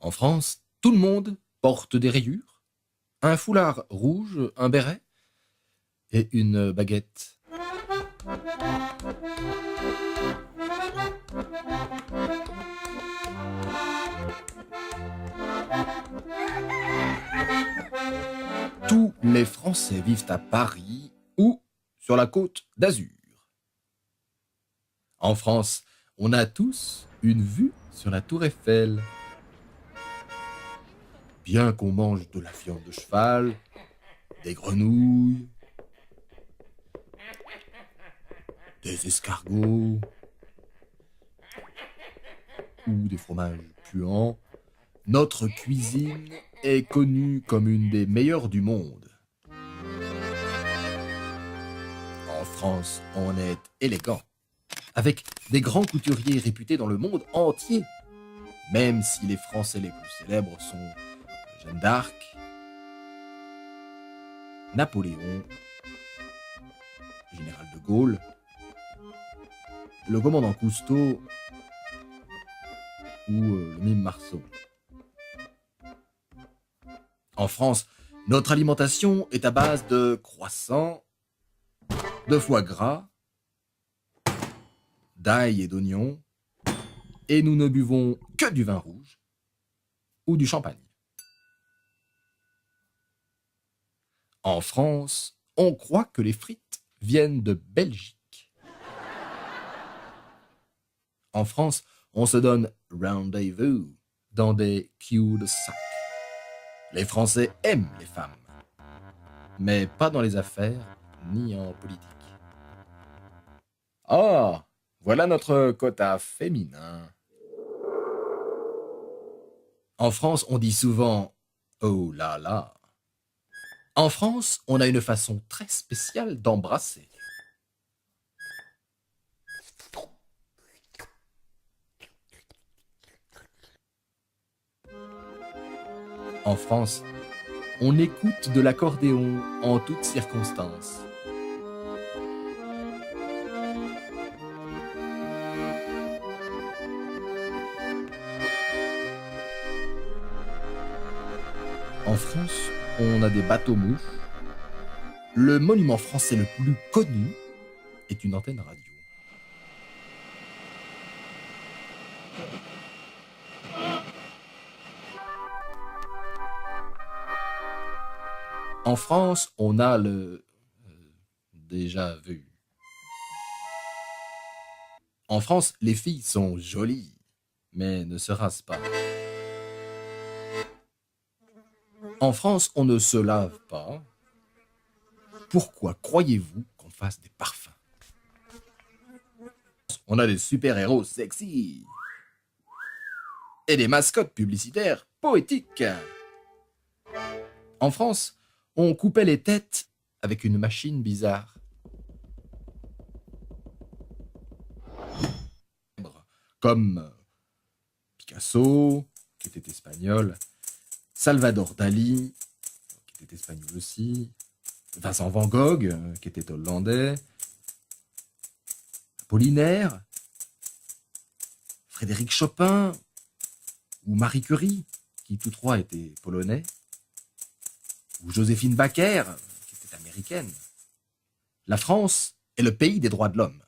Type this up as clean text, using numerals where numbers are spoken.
En France, tout le monde porte des rayures, un foulard rouge, un béret et une baguette. Tous les Français vivent à Paris ou sur la côte d'Azur. En France, on a tous une vue sur la tour Eiffel. Bien qu'on mange de la viande de cheval, des grenouilles, des escargots ou des fromages puants, notre cuisine est connue comme une des meilleures du monde. En France, on est élégant, avec des grands couturiers réputés dans le monde entier, même si les Français les plus célèbres sont Jeanne d'Arc, Napoléon, Général de Gaulle, le commandant Cousteau ou le mime Marceau. En France, notre alimentation est à base de croissants, de foie gras, d'ail et d'oignons, et nous ne buvons que du vin rouge ou du champagne. En France, on croit que les frites viennent de Belgique. En France, on se donne rendez-vous dans des cul-de-sac. Les Français aiment les femmes, mais pas dans les affaires ni en politique. Oh, voilà notre quota féminin. En France, on dit souvent « oh là là ». En France, on a une façon très spéciale d'embrasser. En France, on écoute de l'accordéon en toutes circonstances. En France, on a des bateaux-mouches. Le monument français le plus connu est une antenne radio. En France, on a le déjà vu. En France, les filles sont jolies, mais ne se rasent pas. En France, on ne se lave pas. Pourquoi croyez-vous qu'on fasse des parfums? On a des super-héros sexy et des mascottes publicitaires poétiques. En France, on coupait les têtes avec une machine bizarre. Comme Picasso, qui était espagnol, Salvador Dali, qui était espagnol aussi, Vincent Van Gogh, qui était hollandais, Apollinaire, Frédéric Chopin, ou Marie Curie, qui tous trois étaient polonais, ou Joséphine Baker, qui était américaine. La France est le pays des droits de l'homme.